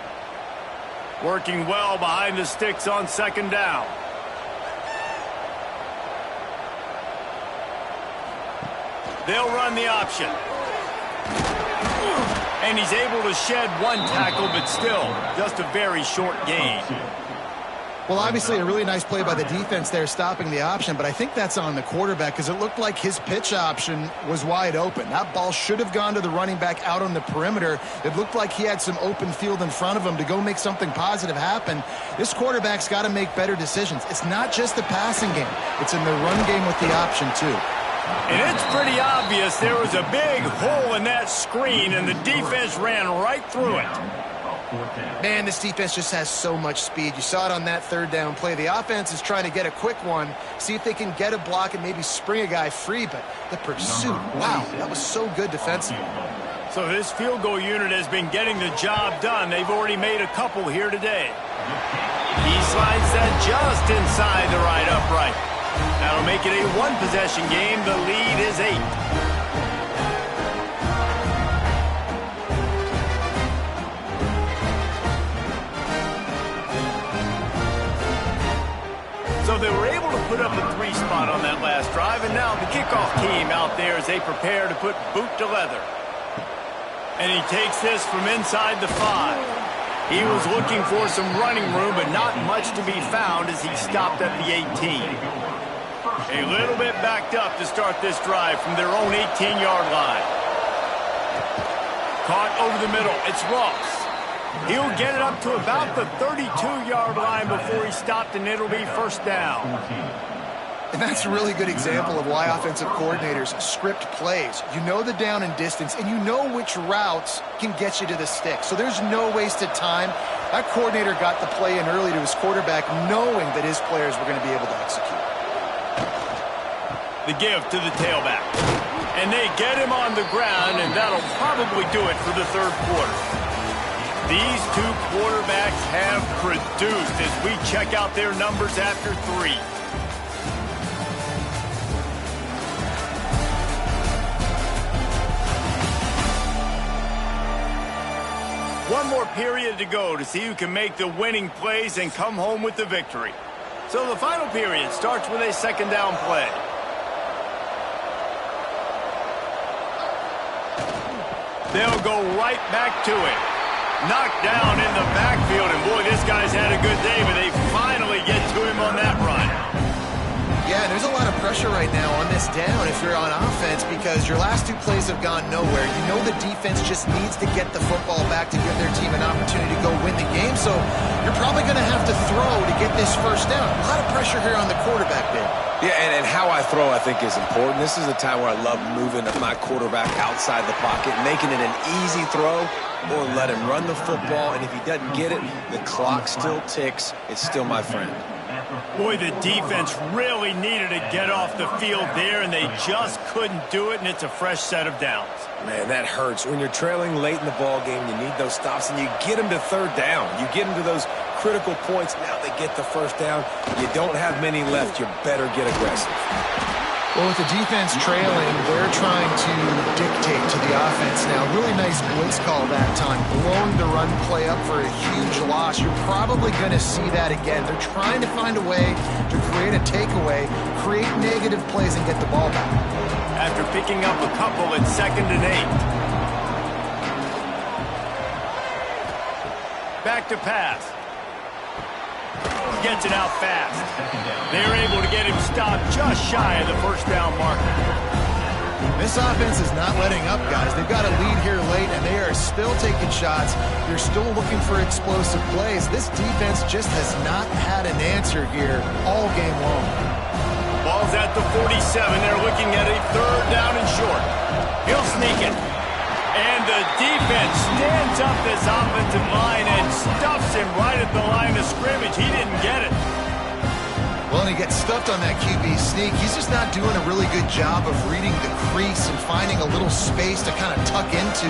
Working well behind the sticks on 2nd down. They'll run the option. And he's able to shed one tackle, but still just a very short gain. Well, obviously a really nice play by the defense there stopping the option, but I think that's on the quarterback because it looked like his pitch option was wide open. That ball should have gone to the running back out on the perimeter. It looked like he had some open field in front of him to go make something positive happen. This quarterback's got to make better decisions. It's not just the passing game. It's in the run game with the option, too. And it's pretty obvious there was a big hole in that screen, and the defense ran right through it. Man, this defense just has so much speed. You saw it on that 3rd down play. The offense is trying to get a quick one, see if they can get a block and maybe spring a guy free, but the pursuit, wow, that was so good defensively. So this field goal unit has been getting the job done. They've already made a couple here today. He slides that just inside the right upright. That'll make it a one-possession game. The lead is 8. So they were able to put up the 3 spot on that last drive, and now the kickoff team out there as they prepare to put boot to leather. And he takes this from inside the 5. He was looking for some running room, but not much to be found as he stopped at the 18. A little bit backed up to start this drive from their own 18-yard line. Caught over the middle. It's Ross. He'll get it up to about the 32-yard line before he stopped, and it'll be 1st down. And that's a really good example of why offensive coordinators script plays. You know the down and distance, and you know which routes can get you to the stick. So there's no wasted time. That coordinator got the play in early to his quarterback, knowing that his players were going to be able to execute. The give to the tailback. And they get him on the ground, and that'll probably do it for the 3rd quarter. These two quarterbacks have produced as we check out their numbers after 3. One more period to go to see who can make the winning plays and come home with the victory. So the final period starts with a 2nd down play. They'll go right back to it. Knocked down in the backfield, and boy, this guy's had a good day, but they finally get to him on that run. Yeah, there's a lot of pressure right now on this down if you're on offense because your last 2 plays have gone nowhere. You know the defense just needs to get the football back to give their team an opportunity to go win the game, so you're probably going to have to throw to get this 1st down. A lot of pressure here on the quarterback there. Yeah, and how I throw, I think, is important. This is a time where I love moving my quarterback outside the pocket, making it an easy throw, or let him run the football, and if he doesn't get it, the clock still ticks. It's still my friend. Boy, the defense really needed to get off the field there, and they just couldn't do it, and it's a fresh set of downs. Man, that hurts. When you're trailing late in the ball game, you need those stops, and you get them to third down. You get them to those critical points. Now they get the first down. You don't have many left. You better get aggressive. Well, with the defense trailing, they're trying to dictate to the offense now. Really nice blitz call that time, blowing the run play up for a huge loss. You're probably going to see that again. They're trying to find a way to create a takeaway, create negative plays, and get the ball back. After picking up a couple, it's 2nd and 8. Back to pass. Gets it out fast. They're able to get him stopped just shy of the first down marker. This offense is not letting up, guys. They've got a lead here late, and they are still taking shots. They're still looking for explosive plays. This defense just has not had an answer here all game long. Ball's at the 47. They're looking at a 3rd down and short. He'll sneak it. And the defense stands up this offensive line and stuffs him right at the line of scrimmage. He didn't get it. Well, and he gets stuffed on that QB sneak. He's just not doing a really good job of reading the crease and finding a little space to kind of tuck into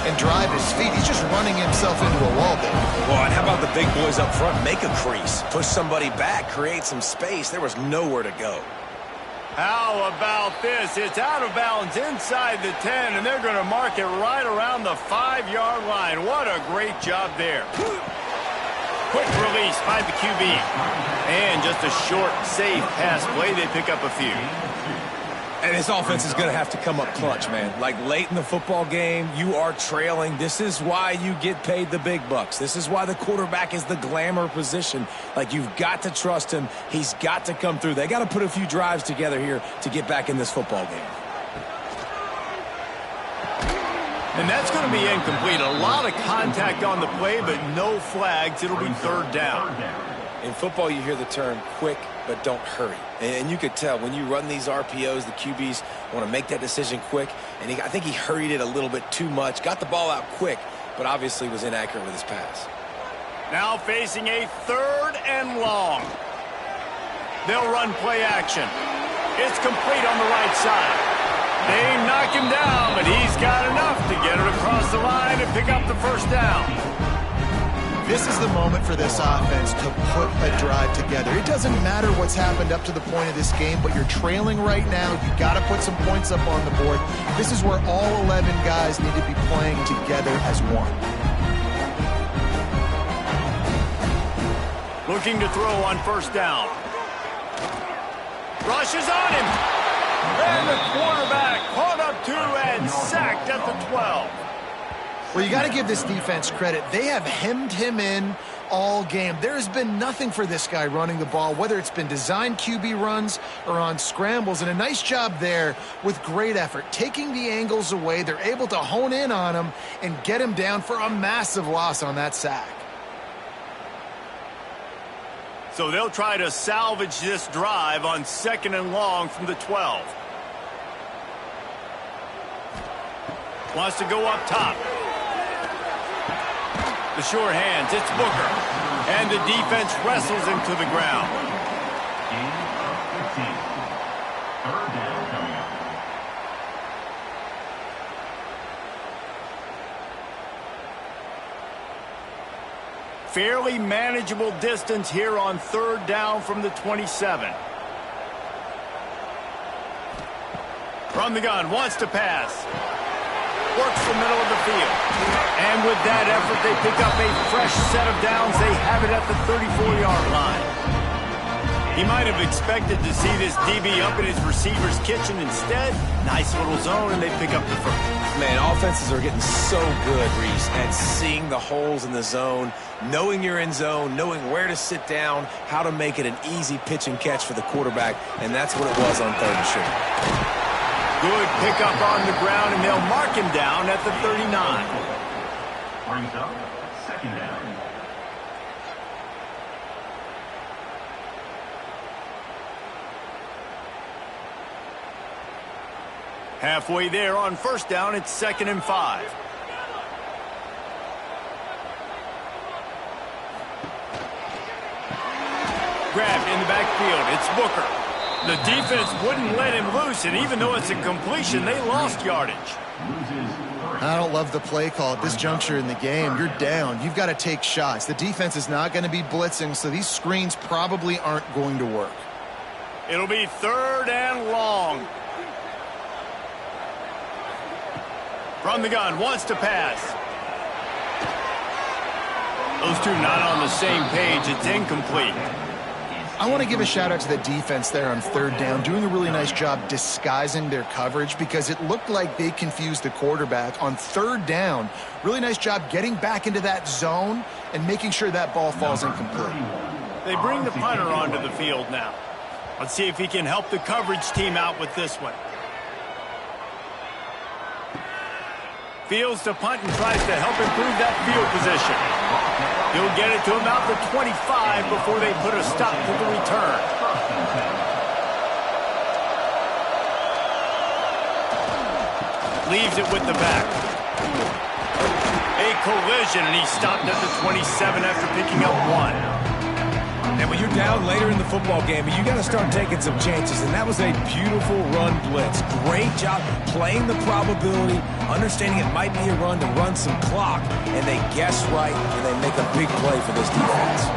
and drive his feet. He's just running himself into a wall there. Well, and how about the big boys up front? Make a crease. Push somebody back. Create some space. There was nowhere to go. How about this? It's out of bounds inside the 10, and they're going to mark it right around the 5-yard line. What a great job there. Quick release by the QB. And just a short, safe pass play. They pick up a few. And this offense is going to have to come up clutch, man. Like late in the football game, you are trailing. This is why you get paid the big bucks. This is why the quarterback is the glamour position. Like, you've got to trust him. He's got to come through. They got to put a few drives together here to get back in this football game. And that's going to be incomplete. A lot of contact on the play, but no flags. It'll be 3rd down. In football, you hear the term quick, but don't hurry. And you could tell when you run these RPOs, the QBs want to make that decision quick. And I think he hurried it a little bit too much. Got the ball out quick, but obviously was inaccurate with his pass. Now facing a 3rd and long. They'll run play action. It's complete on the right side. They knock him down, but he's got enough to get it across the line and pick up the first down. This is the moment for this offense to put a drive together. It doesn't matter what's happened up to the point of this game, but you're trailing right now. You've got to put some points up on the board. This is where all 11 guys need to be playing together as one. Looking to throw on 1st down. Rushes on him. And the quarterback caught up to and sacked at the 12. Well, you got to give this defense credit. They have hemmed him in all game. There has been nothing for this guy running the ball, whether it's been designed QB runs or on scrambles, and a nice job there with great effort. Taking the angles away, they're able to hone in on him and get him down for a massive loss on that sack. So they'll try to salvage this drive on 2nd and long from the 12. Wants to go up top. The sure hands, it's Booker. And the defense wrestles him to the ground. Gain of 15. 3rd down coming up. Fairly manageable distance here on 3rd down from the 27. From the gun, wants to pass. Works the middle of the field. And with that effort, they pick up a fresh set of downs. They have it at the 34-yard line. He might have expected to see this DB up in his receiver's kitchen. Instead, nice little zone, and they pick up the first. Man, offenses are getting so good, Reese, at seeing the holes in the zone, knowing you're in zone, knowing where to sit down, how to make it an easy pitch and catch for the quarterback, and that's what it was on 3rd and short. Good pickup on the ground, and they'll mark him down at the 39. Brings up 2nd down. Halfway there on 1st down, it's 2nd and 5. grabbed in the backfield. It's Booker. The defense wouldn't let him loose, and even though it's a completion, they lost yardage. I don't love the play call at this juncture in the game. You're down. You've got to take shots. The defense is not going to be blitzing, so these screens probably aren't going to work. It'll be 3rd and long. From the gun, wants to pass. Those two not on the same page. It's incomplete. I want to give a shout out to the defense there on 3rd down, doing a really nice job disguising their coverage because it looked like they confused the quarterback on 3rd down. Really nice job getting back into that zone and making sure that ball falls incomplete. They bring the punter onto the field now. Let's see if he can help the coverage team out with this one. Fields to punt and tries to help improve that field position. He'll get it to about the 25 before they put a stop to the return. Leaves it with the back. A collision, and he stopped at the 27 after picking up 1. And when you're down later in the football game, you got to start taking some chances, and that was a beautiful run blitz. Great job playing the probability, understanding it might be a run to run some clock, and they guess right, and they make a big play for this defense.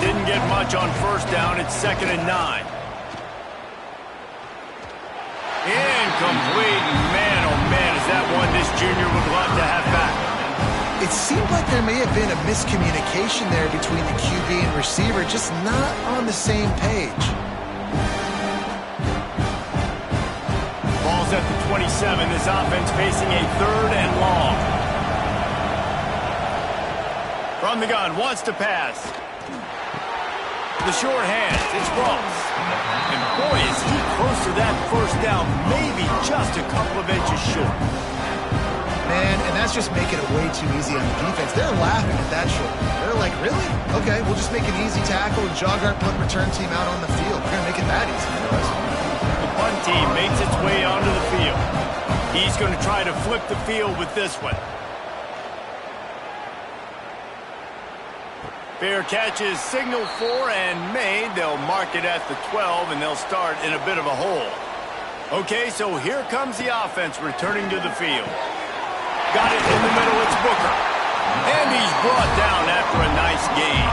Didn't get much on 1st down. It's 2nd and 9. Incomplete. Man, oh man, is that one this junior would love to have back. It seemed like there may have been a miscommunication there between the QB and receiver, just not on the same page. Ball's at the 27. This offense facing a 3rd and long. From the gun, wants to pass. The short hands, it's Ross. And boy, is he close to that 1st down, maybe just a couple of inches short. Man, and that's just making it way too easy on the defense. They're laughing at that short. They're like, really? Okay, we'll just make an easy tackle and jog our punt return team out on the field. We're going to make it that easy for us. The punt team makes its way onto the field. He's going to try to flip the field with this one. Fair catch is signaled for and made. They'll mark it at the 12, and they'll start in a bit of a hole. Okay, so here comes the offense returning to the field. Got it in the middle, it's Booker. And he's brought down after a nice gain.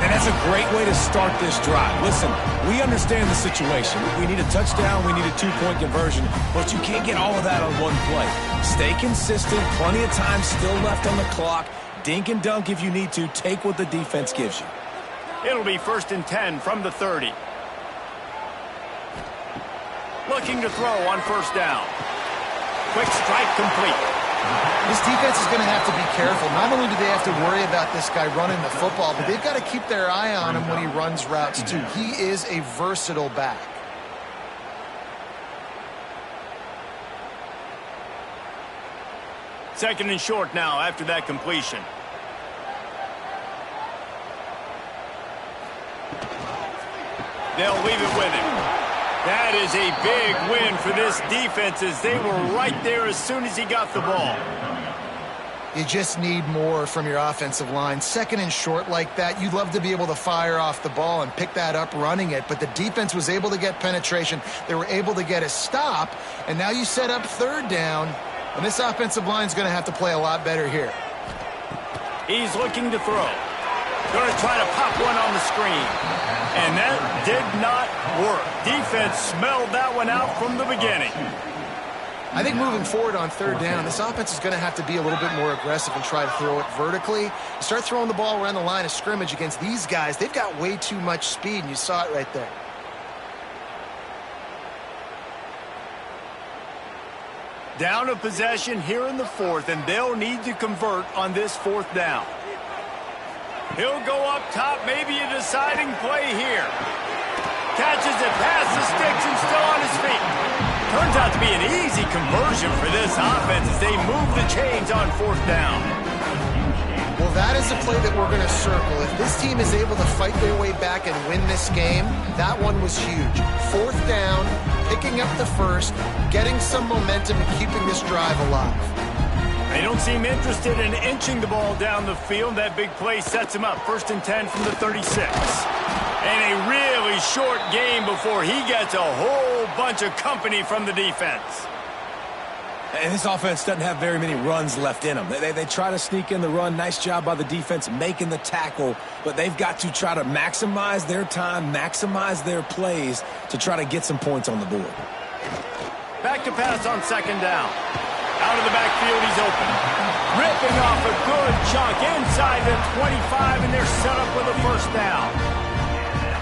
And that's a great way to start this drive. Listen, we understand the situation. We need a touchdown, we need a 2-point conversion, but you can't get all of that on one play. Stay consistent, plenty of time still left on the clock. Dink and dunk if you need to. Take what the defense gives you. It'll be 1st and 10 from the 30. Looking to throw on 1st down. Quick strike complete. This defense is going to have to be careful. Not only do they have to worry about this guy running the football, but they've got to keep their eye on him when he runs routes too. He is a versatile back. Second and short now after that completion. They'll leave it with him. That is a big win for this defense as they were right there as soon as he got the ball. You just need more from your offensive line. Second and short like that, you'd love to be able to fire off the ball and pick that up running it, but the defense was able to get penetration. They were able to get a stop, and now you set up 3rd down, and this offensive line is going to have to play a lot better here. He's looking to throw. Going to try to pop one on the screen. And that did not work. Defense smelled that one out from the beginning. I think moving forward on 3rd down, this offense is going to have to be a little bit more aggressive and try to throw it vertically. Start throwing the ball around the line of scrimmage against these guys. They've got way too much speed, and you saw it right there. Down a possession here in the 4th, and they'll need to convert on this 4th down. He'll go up top, maybe a deciding play here. Catches it past the sticks and still on his feet. Turns out to be an easy conversion for this offense as they move the chains on 4th down. Well, that is a play that we're going to circle. If this team is able to fight their way back and win this game, that one was huge. 4th down, picking up the 1st, getting some momentum and keeping this drive alive. They don't seem interested in inching the ball down the field. That big play sets him up. 1st and 10 from the 36. And a really short game before he gets a whole bunch of company from the defense. And this offense doesn't have very many runs left in them. They try to sneak in the run. Nice job by the defense making the tackle. But they've got to try to maximize their time, maximize their plays to try to get some points on the board. Back to pass on second down. Out of the backfield, he's open. Ripping off a good chunk inside the 25, and they're set up with a first down.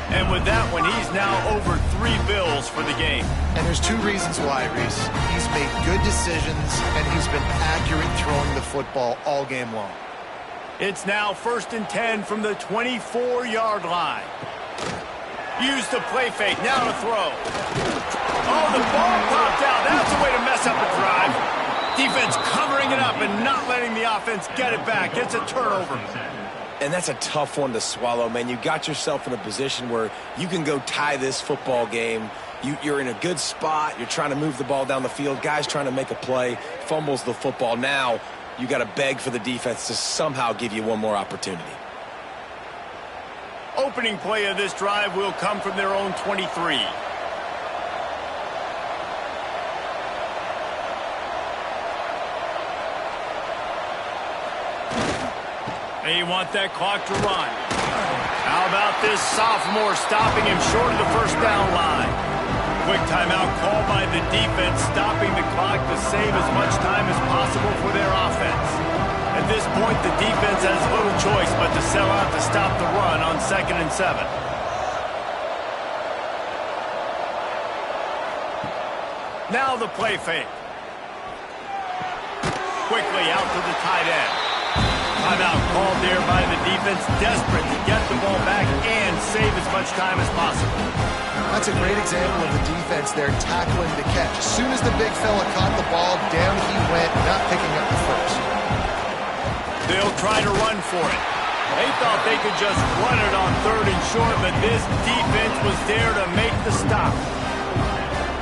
And with that one, he's now over 3 bills for the game. And there's 2 reasons why, Reese. He's made good decisions, and he's been accurate throwing the football all game long. It's now 1st and 10 from the 24-yard line. Use the play fake, now to throw. Oh, the ball popped out. That's a way to mess up a drive. Defense covering it up and not letting the offense get it back. It's a turnover. And that's a tough one to swallow, man. You got yourself in a position where you can go tie this football game. You're in a good spot. You're trying to move the ball down the field. Guys trying to make a play, fumbles the football. Now you got to beg for the defense to somehow give you one more opportunity. Opening play of this drive will come from their own 23. They want that clock to run. How about this sophomore stopping him short of the first down line? Quick timeout called by the defense, stopping the clock to save as much time as possible for their offense. At this point, the defense has little choice but to sell out to stop the run on 2nd and 7. Now the play fake. Quickly out to the tight end. Timeout called there by the defense, desperate to get the ball back and save as much time as possible. That's a great example of the defense there tackling the catch. As soon as the big fella caught the ball, down he went, not picking up the first. They'll try to run for it. They thought they could just run it on 3rd and short, but this defense was there to make the stop.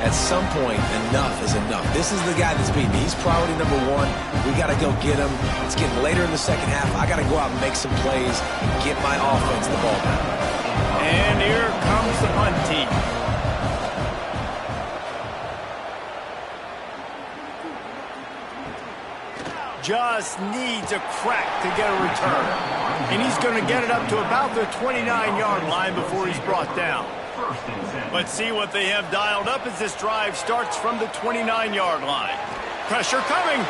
At some point, enough is enough. This is the guy that's beating me. He's priority number 1. We got to go get him. It's getting later in the second half. I got to go out and make some plays and get my offense the ball back. And here comes the punt team. Just needs a crack to get a return. And he's going to get it up to about the 29-yard line before he's brought down. Let's see what they have dialed up as this drive starts from the 29-yard line. Pressure coming.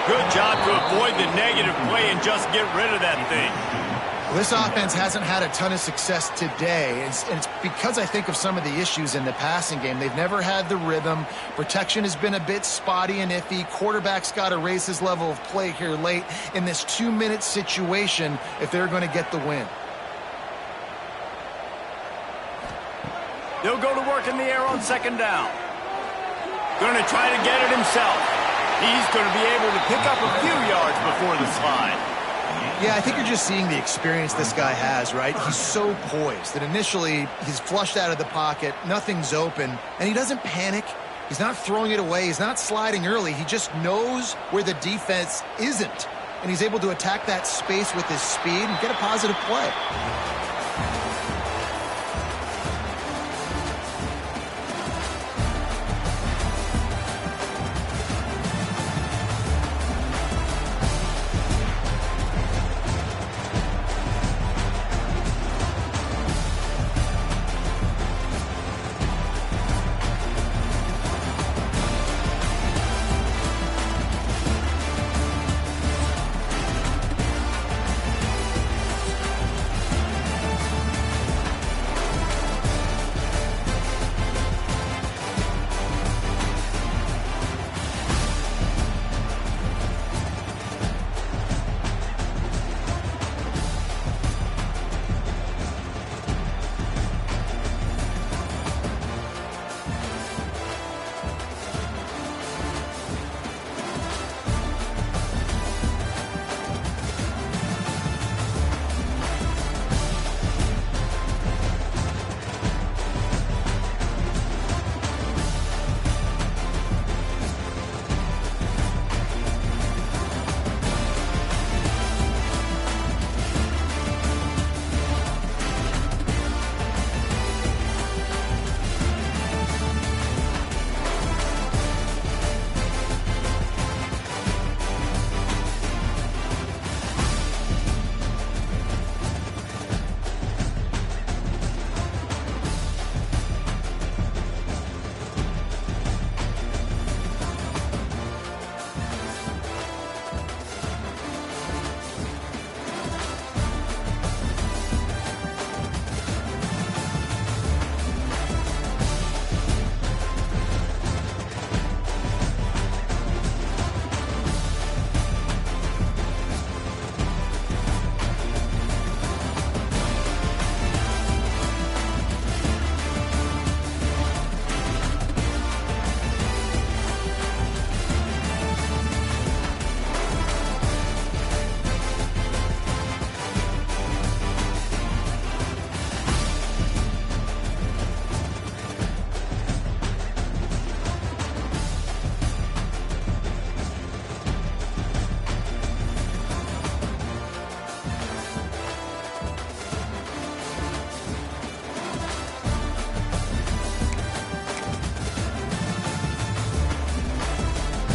Good job to avoid the negative play and just get rid of that thing. This offense hasn't had a ton of success today, and it's because I think of some of the issues in the passing game. They've never had the rhythm. Protection has been a bit spotty and iffy. Quarterback's got to raise his level of play here late in this 2-minute situation if they're going to get the win. He'll go to work in the air on 2nd down. Going to try to get it himself. He's going to be able to pick up a few yards before the slide. Yeah, I think you're just seeing the experience this guy has, right? He's so poised that initially he's flushed out of the pocket, nothing's open, and he doesn't panic. He's not throwing it away. He's not sliding early. He just knows where the defense isn't, and he's able to attack that space with his speed and get a positive play.